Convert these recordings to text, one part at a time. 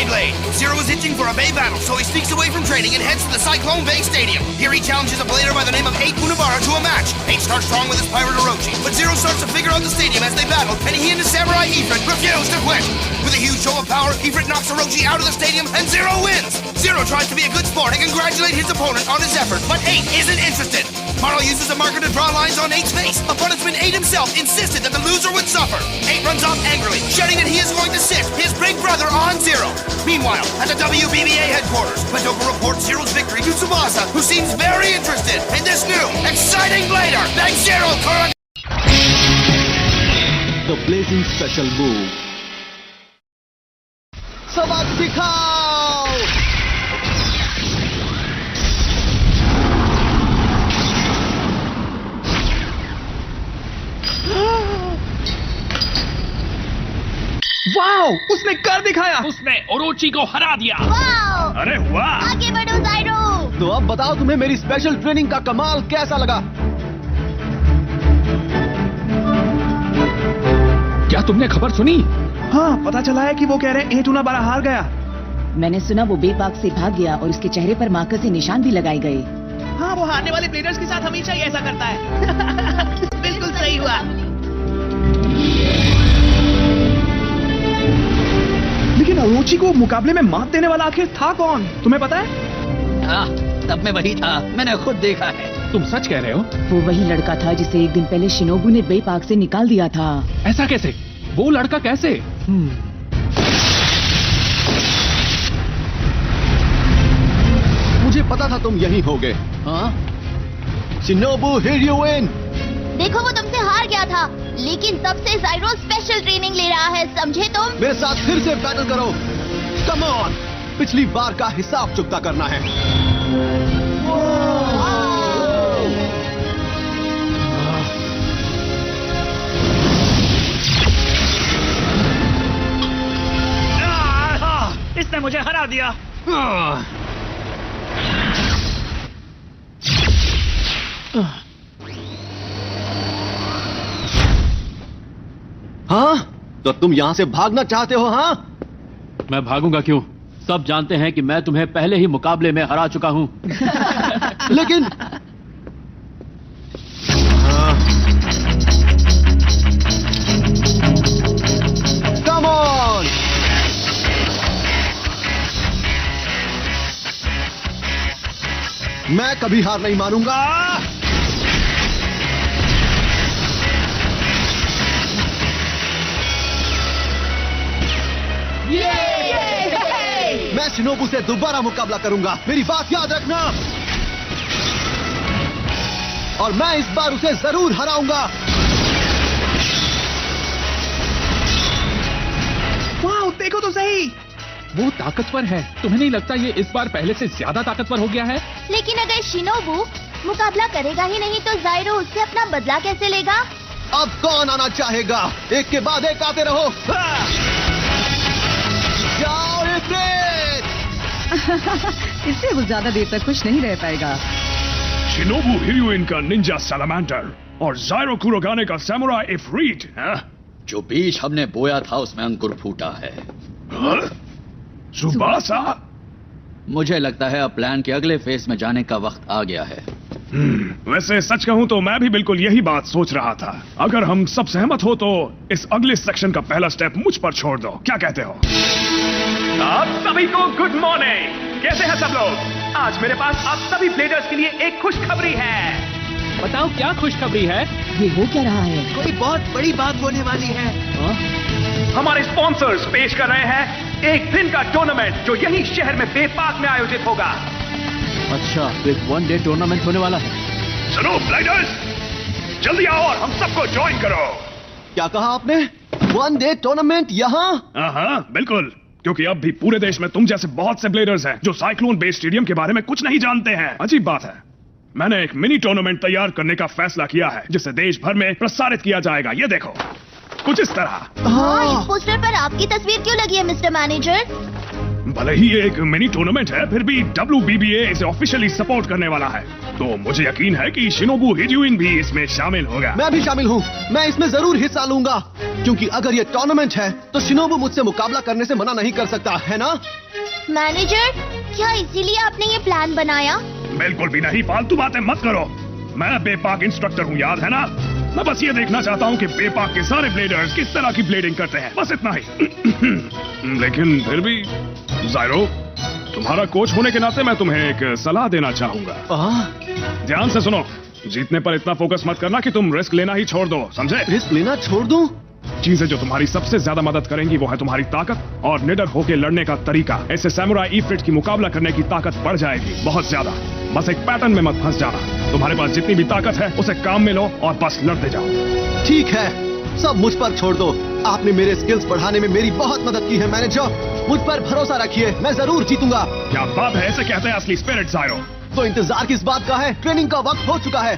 Beyblade! Zero is itching for a Bay battle, so he sneaks away from training and heads to the Cyclone Bay Stadium. Here he challenges a blader by the name of 8 Unibara to a match. 8 starts strong with his Pirate Orochi, but Zero starts to figure out the stadium as they battle, and he and his Samurai Ifrit refuse to quit. With a huge show of power, Ifrit knocks Orochi out of the stadium, and Zero wins! Zero tries to be a good sport and congratulate his opponent on his effort, but 8 isn't interested. Marl uses a marker to draw lines on 8's face, a punishment 8 himself insisted that the loser would suffer. 8 runs off angrily, shouting that he is going to sit his big brother on Zero. Meanwhile, at the WBBA headquarters, Madoka reports Zero's victory to Tsubasa, who seems very interested in this new, exciting blader that Zero currently... The blazing special move. सबक दिखाओ! Wow! उसने कर दिखाया। उसने ओरोची को हरा दिया। Wow! अरे वाह! आगे बढ़ो जायरो। तो अब बताओ तुम्हें मेरी स्पेशल ट्रेनिंग का कमाल कैसा लगा? क्या तुमने खबर सुनी? हाँ, पता चला है कि वो कह रहे हैं 8 उनाबारा हार गया। मैंने सुना वो बेपाक से भाग गया और उसके चेहरे पर मार्कर से निशान भी लगाए गए। हाँ, वो हारने वाले प्लेयर्स के साथ हमेशा ही ऐसा करता है। बिल्कुल सही हुआ। लेकिन ओरोची को मुकाबले में मात देने वाला आखिर था कौन? तुम्हें पता है? हाँ, तब मैं वही था। मैंने खुद देखा है। तुम सच कह रहे हो? वो वही लड़का था जिसे एक दिन पहले शिनोबू ने बेपाक से निकाल दिया था। ऐसा कैसे? वो लड़का कैसे? मुझे पता था तुम यही होगे। हाँ? शिनोबू हिर्युइन! देखो वो तुमसे हार गया था, लेकिन तब से जायरो स्पेशल ट्रेनिंग ले रहा है, समझे तुम? मेरे साथ फिर से बैटल करो। Come on! पिछली बार का हिसाब चुकता करना है। इसने मुझे हरा दिया। हाँ? तो तुम यहाँ से भागना चाहते हो? हाँ? मैं भागूंगा क्यों? सब जानते हैं कि मैं तुम्हें पहले ही मुकाबले में हरा चुका हूँ। लेकिन कम ऑन! मैं कभी हार नहीं मानूंगा। मैं शिनोबू से दोबारा मुकाबला करूंगा, मेरी बात याद रखना। और मैं इस बार उसे जरूर हराऊंगा। वाह, देखो तो सही। वो ताकतवर है। तुम्हें नहीं लगता ये इस बार पहले से ज्यादा ताकतवर हो गया है? लेकिन अगर शिनोबू मुकाबला करेगा ही नहीं तो जायरो उससे अपना बदला कैसे लेगा? अब कौन आना चाहेगा? एक के बाद एक आते रहो। जाओ इफ्रिट! इससे वो ज्यादा देर तक खुश नहीं रह पाएगा। शिनोबू हिर्युइन का निंजा सैलामेंडर और जायरो कुरोगाने का सैमुराई इफ्रीट। जो बीज हमने बोया था उसमें अंकुर फूटा है। सुबासा? मुझे लगता है अब प्लान के अगले फेज में जाने का वक्त आ गया है। वैसे सच कहूं तो मैं भी बिल्कुल यही बात सोच रहा था। अगर हम सब सहमत हो तो इस अगले सेक्शन का पहला स्टेप मुझ पर छोड़ दो। क्या कहते हो? आप सभी को गुड मॉर्निंग। कैसे हैं सब लोग? आज मेरे पास आप सभी प्लेयर्स के लिए एक खुशखबरी है। बताओ क्या खुशखबरी है? ये हो क्या रहा है? कोई बहुत बड़ी बात होने वाली है। हमारे स्पॉन्सर्स पेश कर रहे हैं एक दिन का टूर्नामेंट जो यही शहर में बेपाक में आयोजित होगा। अच्छा, एक 1 डे टूर्नामेंट होने वाला है। सुनो ब्लाइंडर्स, जल्दी आओ और हम सबको ज्वाइन करो। क्या कहा आपने? 1 डे टूर्नामेंट यहाँ? हाँ, बिल्कुल। क्योंकि अब भी पूरे देश में तुम जैसे बहुत से ब्लेडर्स हैं जो साइक्लोन बेस स्टेडियम के बारे में कुछ नहीं जानते हैं। अजीब बात है, मैंने एक मिनी टूर्नामेंट तैयार करने का फैसला किया है जिसे देश भर में प्रसारित किया जाएगा। ये देखो, कुछ इस तरह। हाँ, इस पोस्टर पर आपकी तस्वीर क्यों लगी है मिस्टर मैनेजर? भले ही ये एक मिनी टूर्नामेंट है, फिर भी WBBA इसे ऑफिशियली सपोर्ट करने वाला है, तो मुझे यकीन है कि शिनोबु हिजुइन भी इसमें शामिल होगा। मैं भी शामिल हूँ। मैं इसमें जरूर हिस्सा लूंगा, क्योंकि अगर ये टूर्नामेंट है तो शिनोबु मुझसे मुकाबला करने से मना नहीं कर सकता, है ना? मैनेजर, क्या इसीलिए आपने ये प्लान बनाया? बिल्कुल भी नहीं, फालतू बातें मत करो। मैं बेपाक इंस्ट्रक्टर हूँ, याद है ना? मैं बस ये देखना चाहता हूँ कि बेपाक के सारे ब्लेडर्स किस तरह की ब्लेडिंग करते हैं, बस इतना ही। लेकिन फिर भी ज़ायरो, तुम्हारा कोच होने के नाते मैं तुम्हें एक सलाह देना चाहूंगा। ध्यान से सुनो, जीतने पर इतना फोकस मत करना कि तुम रिस्क लेना ही छोड़ दो, समझे? रिस्क लेना छोड़ दूं? चीजें जो तुम्हारी सबसे ज्यादा मदद करेंगी वो है तुम्हारी ताकत और निडर होकर लड़ने का तरीका। ऐसे सैमुराई इफ्रिट की मुकाबला करने की ताकत बढ़ जाएगी बहुत ज्यादा। बस एक पैटर्न में मत फंस जाना। तुम्हारे पास जितनी भी ताकत है उसे काम में लो और बस लड़ते जाओ। ठीक है, सब मुझ पर छोड़ दो। आपने मेरे स्किल्स बढ़ाने में मेरी बहुत मदद की है मैनेजर। मुझ पर भरोसा रखिए, मैं जरूर जीतूंगा। क्या बात है, ऐसे कहते हैं असली स्पिरिट ज़ायरो। तो इंतजार किस बात का है? ट्रेनिंग का वक्त हो चुका है।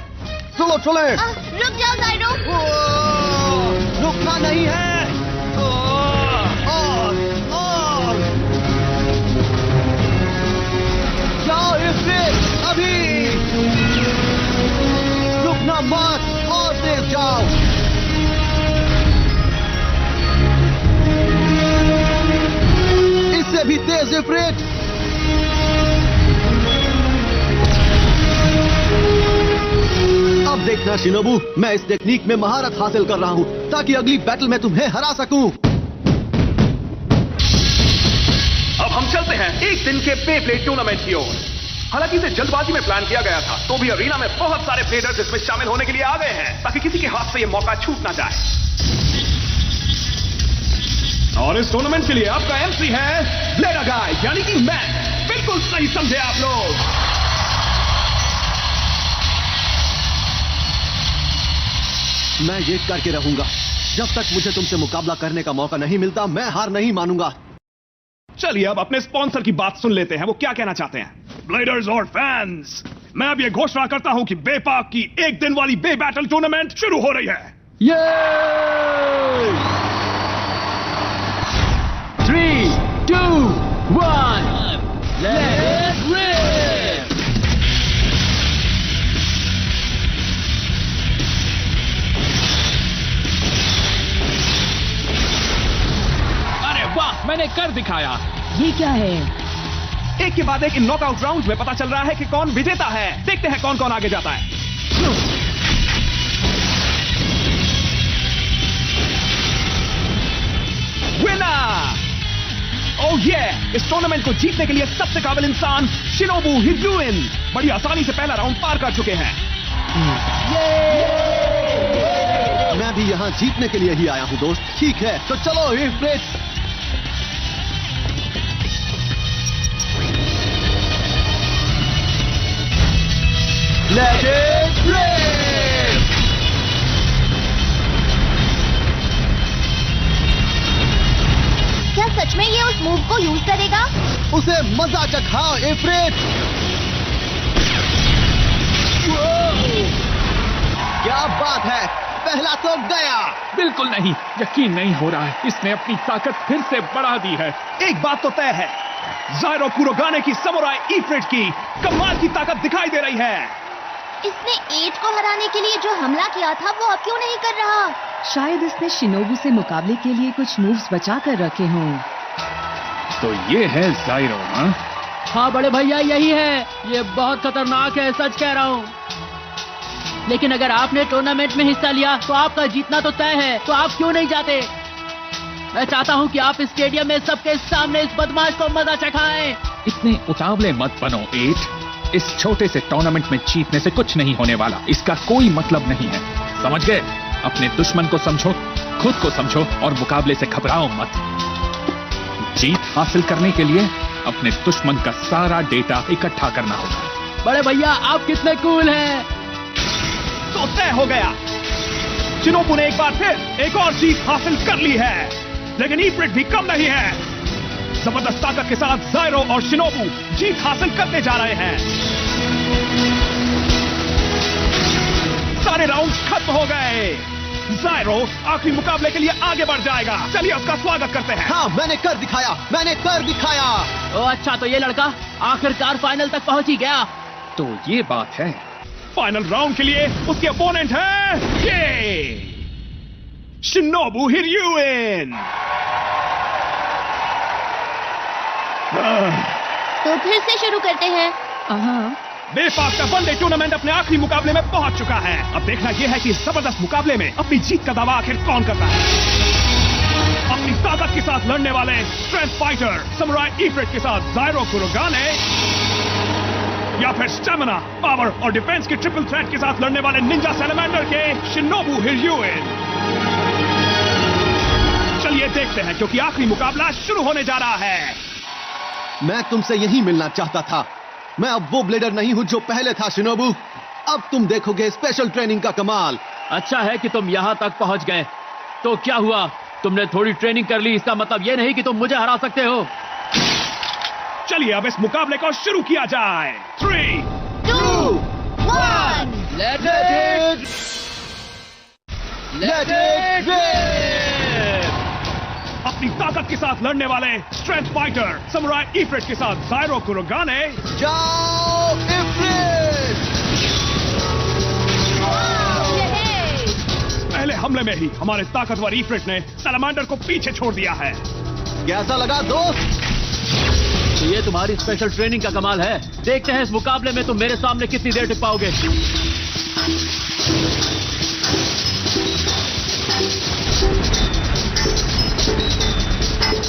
चलो चले। रुक जाओ ज़ायरो। रुकना नहीं है। जाओ इफ्रिट, अभी रुकना मत, और तेज जाओ। इससे भी तेज इफ्रिट। अब देखना शिनोबु, मैं इस टेक्निक में महारत हासिल कर रहा हूँ ताकि अगली बैटल में तुम्हें हरा सकूं। अब हम चलते हैं एक दिन के बेब्लेड टूर्नामेंट की ओर। हालांकि इसे जल्दबाजी में प्लान किया गया था, तो भी अरीना में बहुत सारे प्लेयर्स इसमें शामिल होने के लिए आ गए हैं ताकि किसी के हाथ से यह मौका छूट ना जाए। और इस टूर्नामेंट के लिए आपका एमसी है ब्लेडर गाय, यानी कि मैं। बिल्कुल सही समझे आप लोग। मैं ये करके रहूंगा जब तक मुझे तुमसे मुकाबला करने का मौका नहीं मिलता। मैं हार नहीं मानूंगा। चलिए अब अपने स्पॉन्सर की बात सुन लेते हैं, वो क्या कहना चाहते हैं। ब्लेडर्स और फैंस, मैं अब ये घोषणा करता हूं कि बेपाक की एक दिन वाली बे बैटल टूर्नामेंट शुरू हो रही है। 3, 2, 1, let's rip! अरे वाह, मैंने कर दिखाया। ये क्या है? एक के बाद एक इन नॉकआउट राउंड्स में पता चल रहा है कि कौन विजेता है। देखते हैं कौन कौन आगे जाता है। विनर! ओह ये, इस टूर्नामेंट को जीतने के लिए सबसे काबिल इंसान शिनोबु हिजुइन बड़ी आसानी से पहला राउंड पार कर चुके हैं। मैं भी यहाँ जीतने के लिए ही आया हूँ दोस्त। ठीक है, तो चलो इफ्रिट। Let it rip! क्या सच में ये उस मूव को यूज करेगा? उसे मजा चखाओ इफ्रिट। क्या बात है, पहला तो गया। बिल्कुल नहीं, यकीन नहीं हो रहा है। इसने अपनी ताकत फिर से बढ़ा दी है। एक बात तो तय है, ज़ायरो कुरोगाने की समुराई इफ्रिट की कमाल की ताकत दिखाई दे रही है। इसने 8 को हराने के लिए जो हमला किया था वो अब क्यों नहीं कर रहा? शायद इसने शिनोबु से मुकाबले के लिए कुछ मूव्स बचा कर रखे हों। तो ये है ज़ायरो, हाँ? हाँ बड़े भैया, यही है। ये बहुत खतरनाक है, सच कह रहा हूँ। लेकिन अगर आपने टूर्नामेंट में हिस्सा लिया तो आपका जीतना तो तय है, तो आप क्यों नहीं जाते? मैं चाहता हूँ कि आप स्टेडियम में सबके सामने इस बदमाश को मजा चखाएं। इतने उतावले मत बनो 8। इस छोटे से टूर्नामेंट में जीतने से कुछ नहीं होने वाला। इसका कोई मतलब नहीं है, समझ गए? अपने दुश्मन को समझो, खुद को समझो और मुकाबले से घबराओ मत। जीत हासिल करने के लिए अपने दुश्मन का सारा डेटा इकट्ठा करना होगा। बड़े भैया आप कितने कूल हैं। तो तय हो गया, शिनोबु ने एक बार फिर एक और जीत हासिल कर ली है। लेकिन इफ्रिट भी कम नहीं है। जबरदस्त ताकत के साथ ज़ायरो और शिनोबु जीत हासिल करने जा रहे हैं। सारे राउंड खत्म हो गए। ज़ायरो आखिरी मुकाबले के लिए आगे बढ़ जाएगा। चलिए उसका स्वागत करते हैं। हाँ, मैंने कर दिखाया। ओ अच्छा, तो ये लड़का आखिरकार फाइनल तक पहुंच ही गया। तो ये बात है। फाइनल राउंड के लिए उसके ओपोनेंट है ये शिनोबु हिर्यूइन। तो फिर से शुरू करते हैं। बेपाक का वनडे टूर्नामेंट अपने आखिरी मुकाबले में पहुंच चुका है। अब देखना यह है कि इस जबरदस्त मुकाबले में अपनी जीत का दावा आखिर कौन करता है। अपनी ताकत के साथ लड़ने वाले स्ट्रेंथ फाइटर समुराई इफ्रिट के साथ ज़ायरो कुरोगाने, या फिर स्टेमिना, पावर और डिफेंस के ट्रिपल थ्रेट के साथ लड़ने वाले निंजा सैलमेंडर के शिनोबु हिर्यूइन। चलिए देखते हैं, क्योंकि आखिरी मुकाबला शुरू होने जा रहा है। मैं तुमसे यही मिलना चाहता था। मैं अब वो ब्लेडर नहीं हूँ जो पहले था शिनोबु। अब तुम देखोगे स्पेशल ट्रेनिंग का कमाल। अच्छा है कि तुम यहाँ तक पहुँच गए। तो क्या हुआ, तुमने थोड़ी ट्रेनिंग कर ली, इसका मतलब ये नहीं कि तुम मुझे हरा सकते हो। चलिए अब इस मुकाबले को शुरू किया जाए। 3, 2, 1 Let it अपनी ताकत के साथ लड़ने वाले स्ट्रेंथ फाइटर समुराई इफ्रिट के साथ ज़ायरो कुरोगाने। जाओ इफ्रिट! पहले हमले में ही हमारे ताकतवर इफ्रिट ने सैलमेंडर को पीछे छोड़ दिया है। कैसा लगा दोस्त? तो ये तुम्हारी स्पेशल ट्रेनिंग का कमाल है। देखते हैं इस मुकाबले में तुम मेरे सामने कितनी देर टिक पाओगे।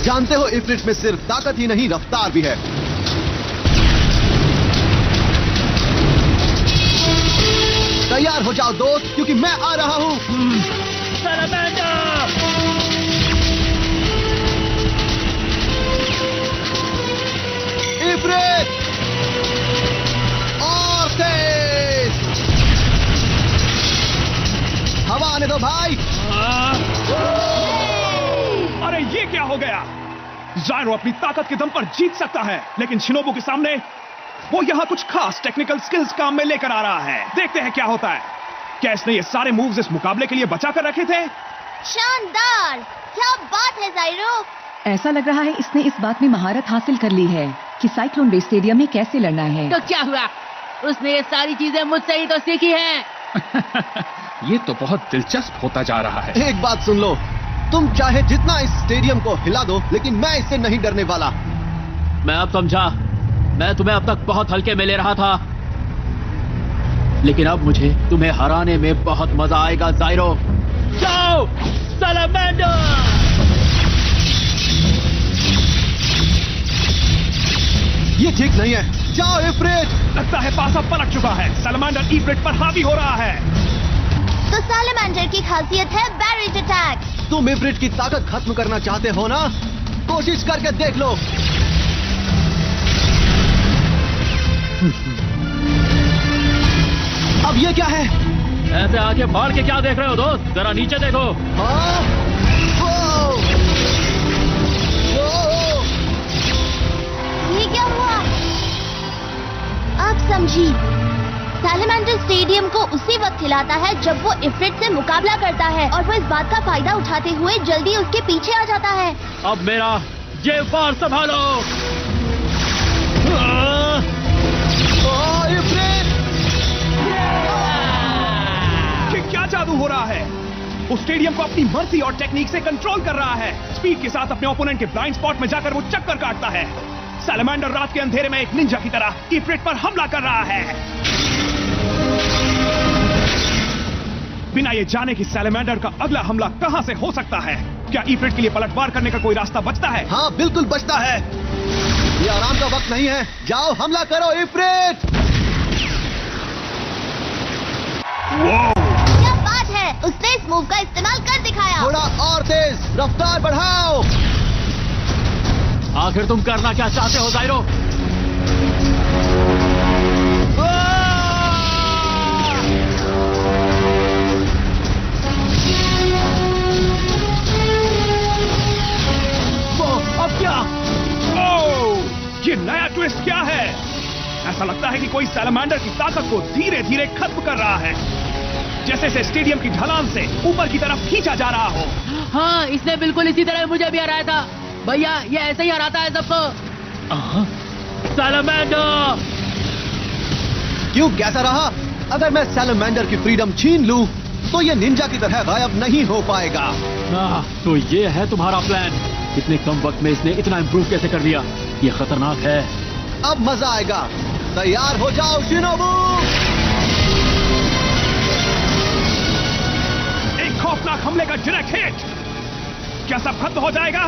जानते हो इफ्रिट में सिर्फ ताकत ही नहीं, रफ्तार भी है। तैयार हो जाओ दोस्त, क्योंकि मैं आ रहा हूं। इफ्रिट और तेज हवा आने दो भाई। अरे ये क्या हो गया? ज़ायरो अपनी ताकत के दम पर जीत सकता है, लेकिन शिनोबु के सामने वो यहाँ कुछ खास टेक्निकल स्किल्स काम में लेकर आ रहा है। देखते हैं क्या होता है। क्या इसने ये सारे मूव्स इस मुकाबले के लिए बचा कर रखे थे? शानदार, क्या बात है ज़ायरो। ऐसा लग रहा है इसने इस बात में महारत हासिल कर ली है कि साइक्लोन बेस स्टेडियम में कैसे लड़ना है। तो क्या हुआ, उसने ये सारी चीजें मुझसे ही तो सीखी हैं। ये तो बहुत दिलचस्प होता जा रहा है। एक बात सुन लो, तुम चाहे जितना इस स्टेडियम को हिला दो, लेकिन मैं इससे नहीं डरने वाला। मैं अब समझा, मैं तुम्हें अब तक बहुत हल्के में ले रहा था, लेकिन अब मुझे तुम्हें हराने में बहुत मजा आएगा ज़ायरो। जाओ सैलमेंडर! ये ठीक नहीं है। जाओ इफ्रिट! लगता है पासा पलट चुका है। सैलमेंडर इफ्रिट पर हावी हो रहा है। तो सैलमेंडर की खासियत है बैरेज अटैक। तुम इफ्रिट की ताकत खत्म करना चाहते हो ना? कोशिश करके देख लो। अब ये क्या है? ऐसे आगे बढ़ के क्या देख रहे हो दोस्त, जरा नीचे देखो। हाँ? वो! ये क्या हुआ? अब समझी, सैलमेंडर स्टेडियम को उसी वक्त हिलाता है जब वो इफ्रिट से मुकाबला करता है, और वो इस बात का फायदा उठाते हुए जल्दी उसके पीछे आ जाता है। अब मेरा ये वार संभालो। इफ्रिट! ये क्या जादू हो रहा है? वो स्टेडियम को अपनी मर्जी और टेक्निक से कंट्रोल कर रहा है। स्पीड के साथ अपने ओपोनेंट के ब्लाइंड स्पॉट में जाकर वो चक्कर काटता है। सैलमेंडर रात के अंधेरे में एक निंजा की तरह इफ्रिट पर हमला कर रहा है, बिना ये जाने कि सैलमेंडर का अगला हमला कहां से हो सकता है। क्या इफ्रिट के लिए पलटवार करने का कोई रास्ता बचता है? हाँ, बिल्कुल बचता है। ये आराम का वक्त नहीं है। जाओ हमला करो इफ्रिट! क्या बात है, उसने इस मूव का इस्तेमाल कर दिखाया। थोड़ा और तेज, रफ्तार बढ़ाओ। आखिर तुम करना क्या चाहते हो ज़ायरो? अब क्या? ये नया ट्विस्ट क्या है? ऐसा लगता है कि कोई सैलमेंडर की ताकत को धीरे धीरे खत्म कर रहा है। जैसे से स्टेडियम की ढलान से ऊपर की तरफ खींचा जा रहा हो। हाँ, इसने बिल्कुल इसी तरह मुझे भी हराया था भैया। ये ऐसे ही हराता है सबको। सैलमेंडर! क्यों, कैसा रहा? अगर मैं सैलमेंडर की फ्रीडम छीन लूं, तो ये निंजा की तरह गायब नहीं हो पाएगा। तो ये है तुम्हारा प्लान? इतने कम वक्त में इसने इतना इम्प्रूव कैसे कर लिया? ये खतरनाक है। अब मजा आएगा। तैयार हो जाओ शिनोबू। एक खौफनाक हमले का डायरेक्ट हिट। क्या सब खत्म हो जाएगा?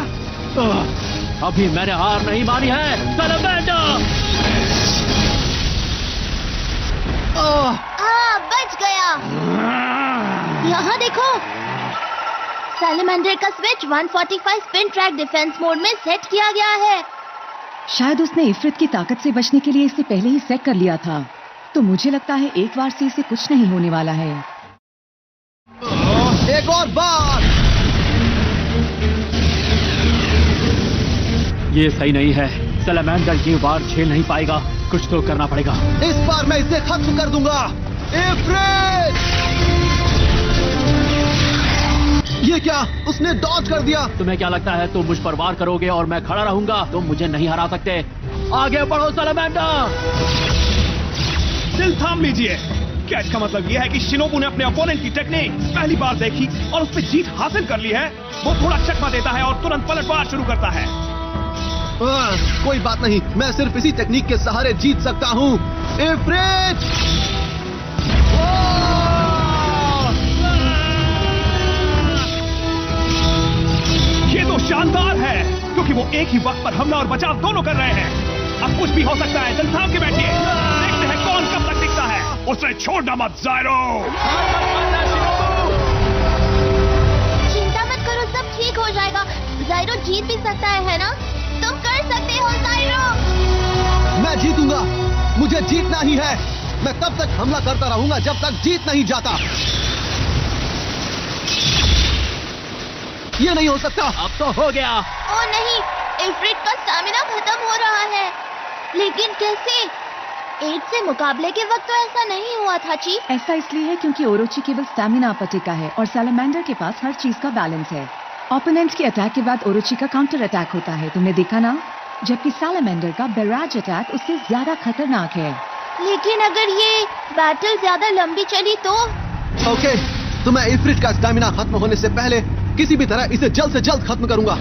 अभी मैंने हार नहीं मानी है। सैलमेंडर! बच गया। यहाँ देखो, सैलमेंडर का switch 145 spin track defence mode में सेट किया गया है। शायद उसने इफ्रित की ताकत से बचने के लिए इसे पहले ही सेट कर लिया था, तो मुझे लगता है एक बार से इसे कुछ नहीं होने वाला है। एक और बार। ये सही नहीं है। सैलमेंडर ये वार झेल नहीं पाएगा। कुछ तो करना पड़ेगा। इस बार मैं इसे खत्म कर दूंगा। इफ्रिट! ये क्या? उसने डॉज कर दिया। तुम्हें क्या लगता है तुम मुझ पर वार करोगे और मैं खड़ा रहूंगा? तुम मुझे नहीं हरा सकते। आगे बढ़ो सैलमेंडर! दिल थाम लीजिए। क्या इसका मतलब यह है कि शिनोबू ने अपने अपोनेंट की टेक्निक पहली बार देखी और उस पर जीत हासिल कर ली है? वो थोड़ा चकमा देता है और तुरंत पलटवार शुरू करता है। कोई बात नहीं, मैं सिर्फ इसी टेक्निक के सहारे जीत सकता हूँ। इफ्रिट! ये तो शानदार है, क्योंकि वो एक ही वक्त पर हमला और बचाव दोनों कर रहे हैं। अब कुछ भी हो सकता है। दिल थाम के बैठिए, देखते हैं कौन कब तक टिकता है। उसे छोड़ना मत ज़ायरो। चिंता मत करो, सब ठीक हो जाएगा। ज़ायरो जीत भी सकता है ना? तुम कर सकते हो ज़ायरो। मैं जीतूंगा। मुझे जीतना ही है। मैं तब तक हमला करता रहूंगा जब तक जीत नहीं जाता। ये नहीं हो सकता। अब तो हो गया। ओ नहीं, इफ्रिट का स्टैमिना खत्म हो रहा है। लेकिन कैसे? 8 से मुकाबले के वक्त तो ऐसा नहीं हुआ था चीफ। ऐसा इसलिए है क्योंकि ओरोची केवल स्टैमिना पर टिका है और सैलमेंडर के पास हर चीज का बैलेंस है। ओपोनेंट के अटैक के बाद ओरोची का काउंटर अटैक होता है, तुमने देखा ना? जबकि सैलमेंडर का बैराज अटैक उससे ज्यादा खतरनाक है। लेकिन अगर ये बैटल ज्यादा लंबी चली तो? ओके, तो मैं इफ्रिट का स्टैमिना खत्म होने से पहले किसी भी तरह इसे जल्द से जल्द खत्म करूंगा।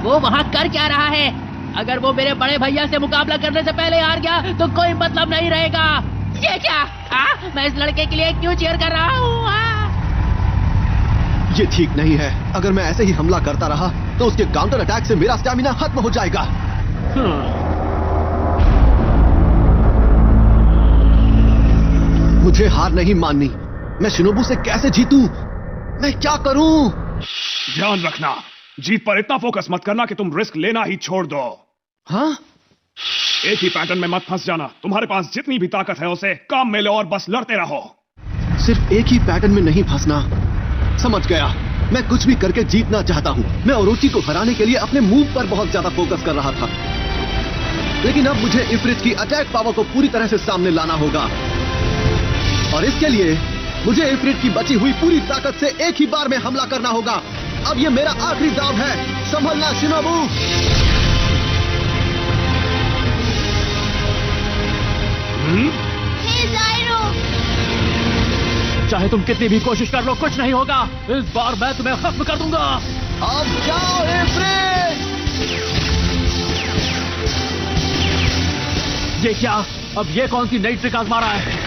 वो वहाँ कर क्या रहा है? अगर वो मेरे बड़े भैया से मुकाबला करने से पहले हार गया तो कोई मतलब नहीं रहेगा। ये क्या? मैं इस लड़के के लिए क्यों चीयर कर रहा हूँ? ये ठीक नहीं है। अगर मैं ऐसे ही हमला करता रहा तो उसके काउंटर अटैक से मेरा स्टैमिना खत्म हो जाएगा। मुझे हार नहीं माननी। मैं शिनोबू से कैसे जीतूं? मैं क्या करूं? ध्यान रखना, जीत पर इतना फोकस मत करना कि तुम रिस्क लेना ही छोड़ दो। हाँ? एक ही पैटर्न में मत फंस जाना। तुम्हारे पास जितनी भी ताकत है उसे काम में लो और बस लड़ते रहो। सिर्फ एक ही पैटर्न में नहीं फंसना। समझ गया। मैं कुछ भी करके जीतना चाहता हूँ। मैं ओरोची को हराने के लिए अपने मूव पर बहुत ज्यादा फोकस कर रहा था, लेकिन अब मुझे इफ्रिट की अटैक पावर को पूरी तरह से सामने लाना होगा और इसके लिए मुझे इफ्रिट की बची हुई पूरी ताकत से एक ही बार में हमला करना होगा। अब ये मेरा आखिरी दाव है। संभलना शिनोबू। हे ज़ायरो! चाहे तुम कितनी भी कोशिश कर लो, कुछ नहीं होगा। इस बार मैं तुम्हें खत्म कर दूंगा। अब जाओ इफ्रिट! ये क्या? अब ये कौन सी नई ट्रिक आजमा रहा है?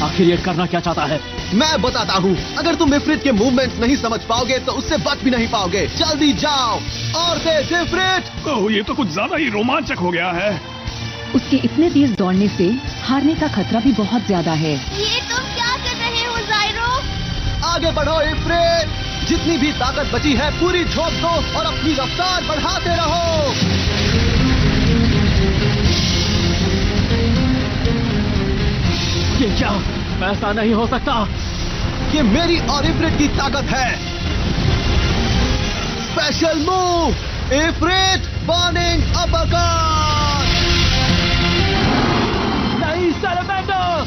आखिर ये करना क्या चाहता है? मैं बताता हूँ। अगर तुम इफ्रिट के मूवमेंट्स नहीं समझ पाओगे तो उससे बच भी नहीं पाओगे। जल्दी जाओ और तेज इफ्रिट! ओह, ये तो कुछ ज्यादा ही रोमांचक हो गया है। उसके इतने तेज दौड़ने से हारने का खतरा भी बहुत ज्यादा है। ये तुम क्या कर रहे हो ज़ायरो? आगे बढ़ो इफ्रिट! जितनी भी ताकत बची है पूरी झोंक दो और अपनी रफ्तार बढ़ाते रहो। ये क्या? ऐसा नहीं हो सकता। ये मेरी और इफ्रिट की ताकत है। Special move Ifrit burning uppercut. नहीं सैलेमेंडर।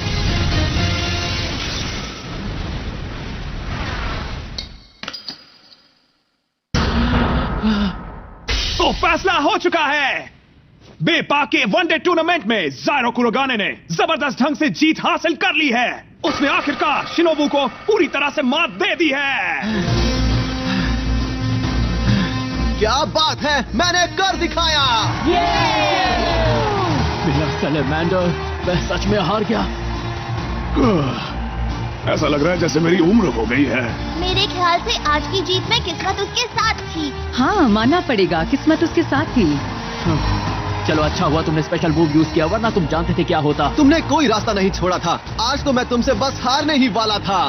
तो फैसला हो चुका है। बेपा के वनडे टूर्नामेंट में ज़ाइरो कुरोगाने ने जबरदस्त ढंग से जीत हासिल कर ली है। उसने आखिरकार शिनोबू को पूरी तरह से मात दे दी है। क्या बात है, मैंने कर दिखाया। मेरा सैलेमेंडर, मैं सच में हार गया। ऐसा लग रहा है जैसे मेरी उम्र हो गई है। मेरे ख्याल से आज की जीत में किस्मत उसके साथ थी। हाँ, मानना पड़ेगा, किस्मत उसके साथ थी। चलो अच्छा हुआ तुमने स्पेशल मूव यूज किया, वरना तुम जानते थे क्या होता। तुमने कोई रास्ता नहीं छोड़ा था। आज तो मैं तुमसे बस हारने ही वाला था।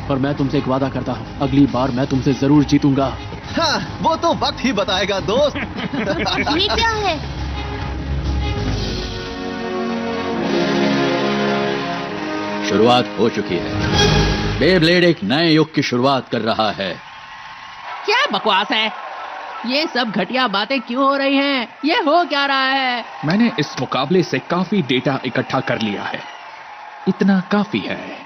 पर मैं तुमसे एक वादा करता हूँ, अगली बार मैं तुमसे जरूर जीतूंगा। हाँ, वो तो वक्त ही बताएगा दोस्त। ये क्या है? शुरुआत हो चुकी है। बेब्लेड एक नए युग की शुरुआत कर रहा है। क्या बकवास है? ये सब घटिया बातें क्यों हो रही हैं? ये हो क्या रहा है? मैंने इस मुकाबले से काफी डेटा इकट्ठा कर लिया है। इतना काफी है।